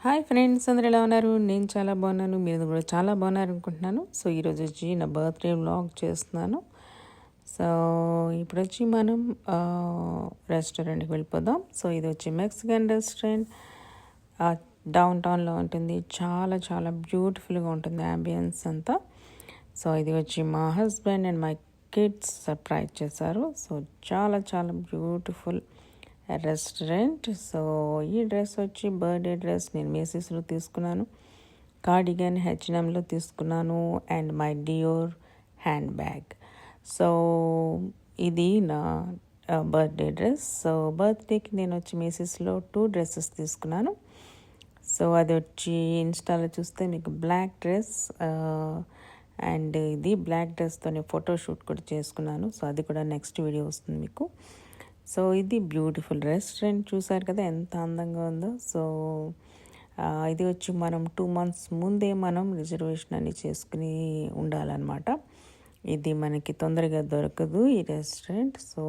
Hi friends, అందరూ ఎలా ఉన్నారు? నేను చాలా బాగున్నాను, మీరు కూడా చాలా బాగున్నారు అనుకుంటున్నాను. సో ఈరోజు వచ్చి నా బర్త్డే వ్లాగ్ చేస్తున్నాను. సో ఇప్పుడు వచ్చి మనం రెస్టారెంట్కి వెళ్ళిపోదాం. సో ఇది వచ్చి మెక్సికన్ రెస్టారెంట్, డౌన్ టౌన్లో ఉంటుంది. చాలా చాలా బ్యూటిఫుల్గా ఉంటుంది అంబియన్స్ అంతా. సో ఇది వచ్చి మా husband and my kids surprise చేశారు. సో చాలా చాలా బ్యూటిఫుల్ రెస్టారెంట్. సో ఈ డ్రెస్ వచ్చి బర్త్డే డ్రెస్ నేను మేసీస్లో తీసుకున్నాను, కార్డిగన్ హెచ్ఎన్ఎంలో తీసుకున్నాను, and my Dior hand bag. So ఇది నా బర్త్డే డ్రెస్. సో బర్త్డేకి నేను వచ్చి మేసీస్లో 2 డ్రెస్సెస్ తీసుకున్నాను. సో అది వచ్చి ఇన్స్టాలో చూస్తే మీకు బ్లాక్ డ్రెస్ అండ్ ఇది బ్లాక్ డ్రెస్తోనే ఫోటోషూట్ కూడా చేసుకున్నాను. సో అది కూడా నెక్స్ట్ వీడియో వస్తుంది మీకు. సో ఇది బ్యూటిఫుల్ రెస్టారెంట్ చూసారు కదా ఎంత అందంగా ఉందో. సో ఇది వచ్చి మనం 2 months ముందే మనం రిజర్వేషన్ అన్ని చేసుకుని ఉండాలన్నమాట. ఇది మనకి తొందరగా దొరకదు ఈ రెస్టారెంట్. సో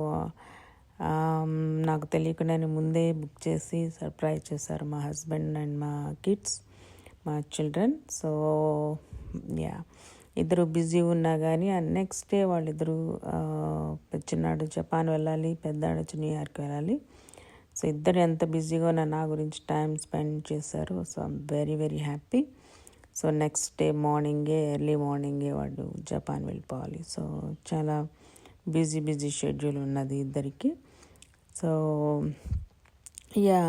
నాకు తెలియకుండానే ముందే బుక్ చేసి సర్ప్రైజ్ చేశారు మా హస్బెండ్ అండ్ మా కిడ్స్, మా చిల్డ్రన్. సో యా, ఇద్దరు బిజీ ఉన్నా కానీ నెక్స్ట్ డే వాళ్ళిద్దరూ చిన్నాడు జపాన్ వెళ్ళాలి, పెద్దాడు వచ్చి న్యూయార్క్ వెళ్ళాలి. సో ఇద్దరు ఎంత బిజీగా నా గురించి టైం స్పెండ్ చేశారు. So I'm very very happy. So next day early మార్నింగే వాళ్ళు జపాన్ వెళ్ళిపోవాలి. సో చాలా బిజీ షెడ్యూల్ ఉన్నది ఇద్దరికి. సో యా,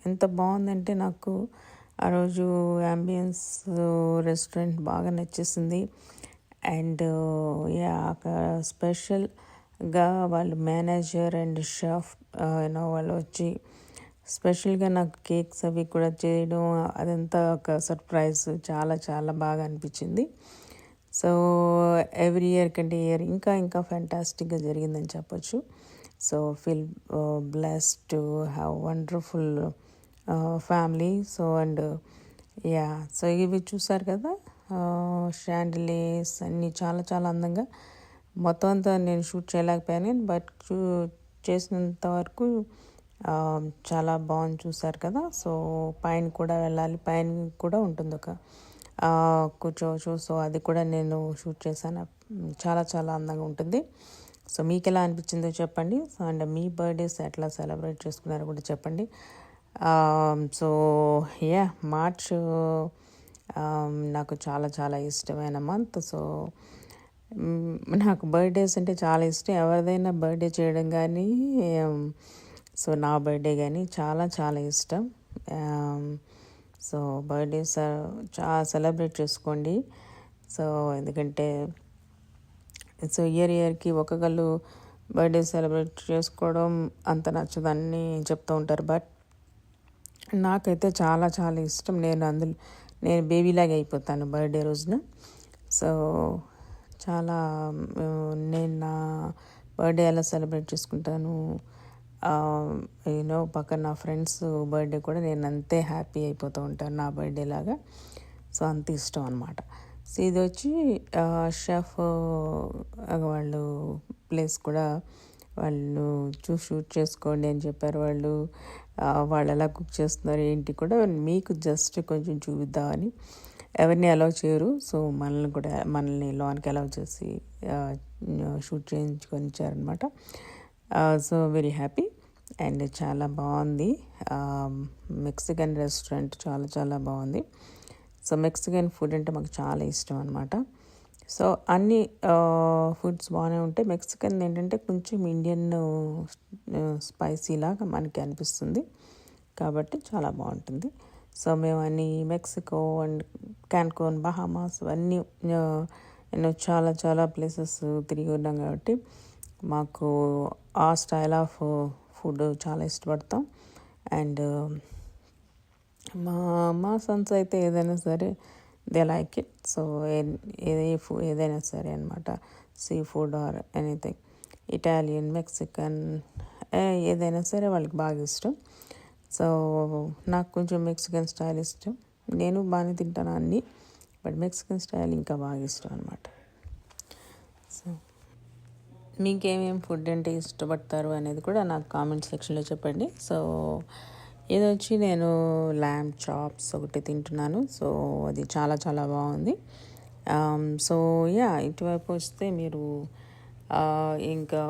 ఎంత బాగుందంటే నాకు ఆ రోజు అంబియన్స్ రెస్టారెంట్ బాగా నచ్చేసింది. అండ్ యా, స్పెషల్గా వాళ్ళు మేనేజర్ అండ్ షెఫ్ వాళ్ళు వచ్చి స్పెషల్గా నాకు కేక్స్ అవి కూడా చేయడం, అదంతా ఒక సర్ప్రైజ్. చాలా చాలా బాగా అనిపించింది. సో ఎవ్రీ ఇయర్ కంటే ఇయర్ ఇంకా ఇంకా ఫ్యాంటాస్టిక్గా జరిగిందని చెప్పొచ్చు. So feel blessed to have wonderful family. So and yeah, so ఇవి చూసారు కదా షాండిలియర్స్ అన్నీ చాలా చాలా అందంగా. మొత్తం అంతా నేను షూట్ చేయలేకపోయాను, బట్ చేసినంత వరకు చాలా బాగుంది చూసారు కదా. సో పైన కూడా వెళ్ళాలి, పైన కూడా ఉంటుంది ఒక కూర్చోవచ్చు. సో అది కూడా నేను షూట్ చేశాను, చాలా చాలా అందంగా ఉంటుంది. సో మీకు ఎలా అనిపించిందో చెప్పండి. సో అండ్ మీ బర్త్డేస్ ఎట్లా సెలబ్రేట్ చేసుకున్నారో కూడా చెప్పండి. సో యా, మార్చ్ నాకు చాలా చాలా ఇష్టమైన మంత్. సో నాకు బర్త్డేస్ అంటే చాలా ఇష్టం. ఎవరిదైనా బర్త్డే చేయడం కానీ, సో నా బర్త్డే చాలా చాలా ఇష్టం. సో బర్త్డేస్ చాలా సెలబ్రేట్ చేసుకోండి. సో ఎందుకంటే సో ఇయర్కి ఒకళ్ళు బర్త్డే సెలబ్రేట్ చేసుకోవడం అంత నచ్చదని చెప్తూ ఉంటారు, బట్ నాకైతే చాలా చాలా ఇష్టం. నేను బేబీలాగా అయిపోతాను బర్త్డే రోజున. సో చాలా నేను నా బర్త్డే ఎలా సెలబ్రేట్ చేసుకుంటాను, పక్కన నా ఫ్రెండ్స్ బర్త్డే కూడా నేను అంతే హ్యాపీ అయిపోతూ ఉంటాను నా బర్త్డే లాగా. సో అంత ఇష్టం అనమాట. సో ఇది వచ్చి షెఫ్ వాళ్ళు ప్లేస్ కూడా వాళ్ళు షూట్ చేసుకోండి అని చెప్పారు. వాళ్ళు ఎలా కుక్ చేస్తున్నారు ఏంటి కూడా మీకు జస్ట్ కొంచెం చూపిద్దామని. ఎవరిని అలౌ చేయరు, సో మనల్ని లోనికి అలౌ చేసి షూట్ చేయించుకొని ఇచ్చారనమాట. So very happy. అండ్ చాలా బాగుంది. మెక్సికన్ రెస్టారెంట్ చాలా చాలా బాగుంది. సో మెక్సికన్ ఫుడ్ అంటే మాకు చాలా ఇష్టం అనమాట. సో అన్ని ఫుడ్స్ బాగానే ఉంటాయి. మెక్సికన్ ఏంటంటే కొంచెం ఇండియన్ స్పైసీ లాగా మనకి అనిపిస్తుంది, కాబట్టి చాలా బాగుంటుంది. సో మేము అన్ని మెక్సికో అండ్ క్యాన్కోన్, బహామాస్ అన్నీ చాలా చాలా ప్లేసెస్ తిరిగి ఉన్నాం కాబట్టి మాకు ఆ స్టైల్ ఆఫ్ ఫుడ్ చాలా ఇష్టపడతాం. అండ్ మా సన్స్ అయితే ఏదైనా సరే దే లైక్ ఇట్. సో ఏదైనా సరే అనమాట, sea food or anything, Italian, Mexican, ఏదైనా సరే వాళ్ళకి బాగా ఇష్టం. సో నాకు కొంచెం మెక్సికన్ స్టైల్ ఇష్టం. నేను బాగానే తింటాను అన్నీ, బట్ మెక్సికన్ స్టైల్ ఇంకా బాగా ఇష్టం అనమాట. సో మీకేమేమి ఫుడ్ అంటే ఇష్టపడతారు అనేది కూడా నాకు కామెంట్ సెక్షన్లో చెప్పండి. సో ఇది వచ్చి నేను ల్యాంబ్ చాప్స్ ఒకటి తింటున్నాను. సో అది చాలా చాలా బాగుంది. సో యా, ఇటువైపు వస్తే మీరు ఇంకా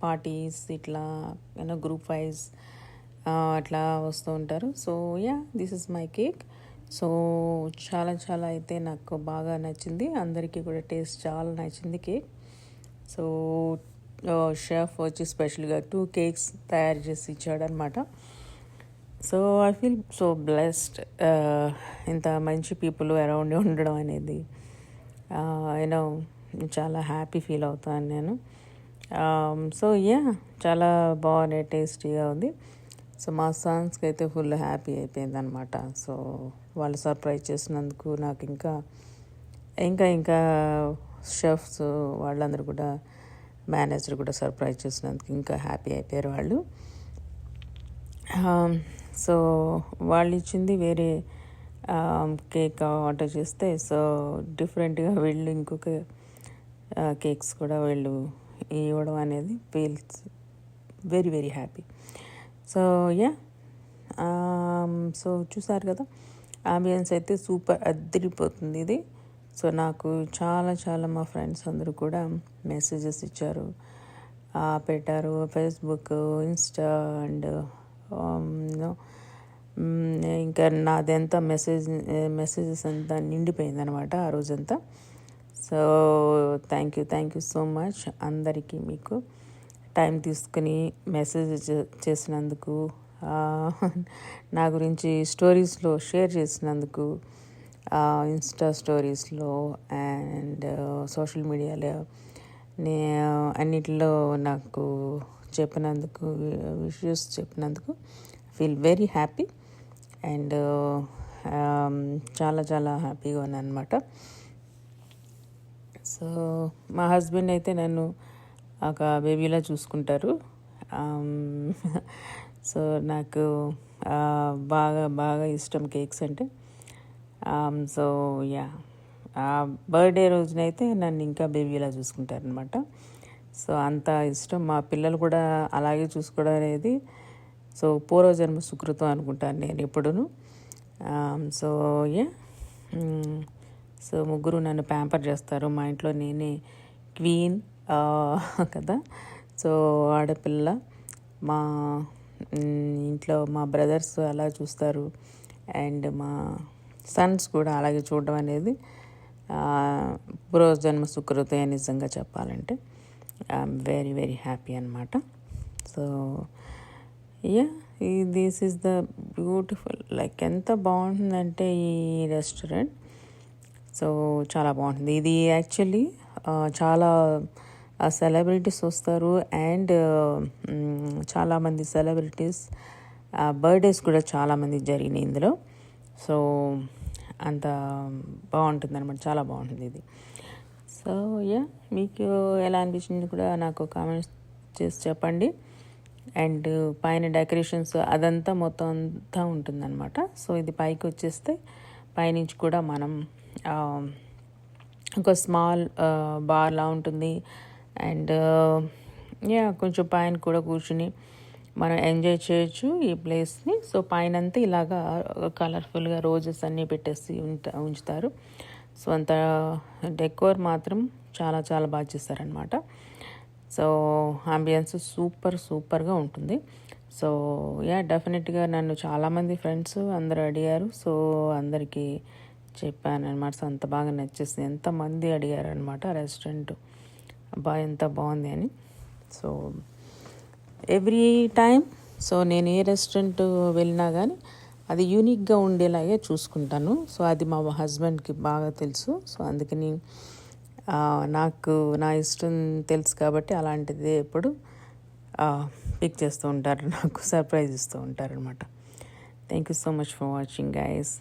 పార్టీస్ ఇట్లా గ్రూప్ వైజ్ అట్లా వస్తూ ఉంటారు. So yeah, this is my cake. So చాలా చాలా అయితే నాకు బాగా నచ్చింది. అందరికీ కూడా టేస్ట్ చాలా నచ్చింది కేక్. సో షెఫ్ వచ్చి స్పెషల్గా 2 కేక్స్ తయారు చేసి ఇచ్చాడనమాట. So I feel so blessed, ఇంత మంచి పీపుల్ అరౌండ్ ఉండడం అనేది యూనో చాలా హ్యాపీ ఫీల్ అవుతాను నేను. సో యా, చాలా బాగుంది, టేస్టీగా ఉంది. సో మా సన్స్కి అయితే ఫుల్ హ్యాపీ అయిపోయింది అనమాట. సో వాళ్ళు సర్ప్రైజ్ చేసినందుకు నాకు ఇంకా ఇంకా ఇంకా షెఫ్స్ వాళ్ళందరూ కూడా, మేనేజర్ కూడా సర్ప్రైజ్ చేసినందుకు ఇంకా హ్యాపీ అయిపోయారు వాళ్ళు. సో వాళ్ళు ఇచ్చింది వేరే కేక్ ఆర్డర్ చేస్తే, సో డిఫరెంట్గా వీళ్ళు ఇంకొక కేక్స్ కూడా వీళ్ళు ఇవ్వడం అనేది feels very very happy. So yeah, so చూసారు కదా, ఆంబియన్స్ అయితే సూపర్ అదిరిపోతుంది ఇది. సో నాకు చాలా చాలా మా ఫ్రెండ్స్ అందరూ కూడా మెసేజెస్ ఇచ్చారు, పెట్టారు. ఫేస్బుక్, ఇన్స్టా అండ్ ఇంకా నాదంతా మెసేజెస్ అంతా నిండిపోయిందనమాట ఆ రోజంతా. So thank you so much అందరికీ, మీకు టైం తీసుకుని మెసేజ్ చేసినందుకు, నా గురించి స్టోరీస్లో షేర్ చేసినందుకు, ఇన్స్టా స్టోరీస్లో అండ్ సోషల్ మీడియాలో అన్నిటిలో నాకు చెప్పినందుకు, విషెస్ చెప్పినందుకు ఫీల్ వెరీ హ్యాపీ అండ్ చాలా చాలా హ్యాపీగా ఉన్నాను అనమాట. సో మా హస్బెండ్ అయితే నన్ను ఒక బేబీలా చూసుకుంటారు. సో నాకు బాగా బాగా ఇష్టం కేక్స్ అంటే. సో యా, బర్త్డే రోజునైతే నన్ను ఇంకా బేబీలా చూసుకుంటారనమాట. సో అంత ఇష్టం. మా పిల్లలు కూడా అలాగే చూసుకోవడం అనేది సో పూర్వజన్మ సుకృతం అనుకుంటాను నేను ఎప్పుడూను. సో యా, సో ముగ్గురు నన్ను ప్యాంపర్ చేస్తారు. మా ఇంట్లో నేనే క్వీన్ కదా. సో ఆడపిల్ల, మా ఇంట్లో మా బ్రదర్స్ అలా చూస్తారు అండ్ మా సన్స్ కూడా అలాగే చూడడం అనేది పూర్వజన్మ సుకృతే నిజంగా చెప్పాలంటే. ఐఎమ్ వెరీ వెరీ హ్యాపీ అనమాట. So yeah, this is the beautiful, like ఎంత బాగుంటుందంటే ఈ రెస్టారెంట్. సో చాలా బాగుంటుంది ఇది. యాక్చువల్లీ చాలా సెలబ్రిటీస్ వస్తారు అండ్ చాలామంది సెలబ్రిటీస్ బర్త్డేస్ కూడా చాలామంది జరిగినాయి ఇందులో. సో అంత బాగుంటుంది అనమాట, చాలా బాగుంటుంది ఇది. సో యా, మీకు ఎలా అనిపించింది కూడా నాకు కామెంట్స్ చేసి చెప్పండి. అండ్ పైన డెకరేషన్స్ అదంతా మొత్తం అంతా ఉంటుందన్నమాట. సో ఇది పైకి వచ్చేస్తే పైనుంచి కూడా మనం ఒక స్మాల్ బార్లా ఉంటుంది అండ్ యా, కొంచెం పైన కూడా కూర్చుని మనం ఎంజాయ్ చేయొచ్చు ఈ ప్లేస్ని. సో పైన అంతా ఇలాగా కలర్ఫుల్గా రోజెస్ అన్నీ పెట్టేసి ఉంచుతారు. సో అంత డెకోర్ మాత్రం చాలా చాలా బాగా చేస్తారనమాట. సో అంబియన్స్ సూపర్గా ఉంటుంది. సో యా, డెఫినెట్గా నన్ను చాలామంది ఫ్రెండ్స్ అందరూ అడిగారు. సో అందరికీ చెప్పాను అనమాట. సో అంత బాగా నచ్చేసింది. ఎంతమంది అడిగారు అనమాట రెస్టారెంట్ ఎంత బాగుంది అని. సో ఎవ్రీ టైం సో నేను ఏ రెస్టారెంట్ వెళ్ళినా కానీ అది యూనిక్గా ఉండేలాగే చూసుకుంటాను. సో అది మా హస్బెండ్కి బాగా తెలుసు. సో అందుకని నాకు నా ఇష్టం తెలుసు కాబట్టి అలాంటిది ఎప్పుడు పిక్ చేస్తూ ఉంటారు, నాకు సర్ప్రైజ్ ఇస్తూ ఉంటారు అనమాట. Thank you so much for watching guys.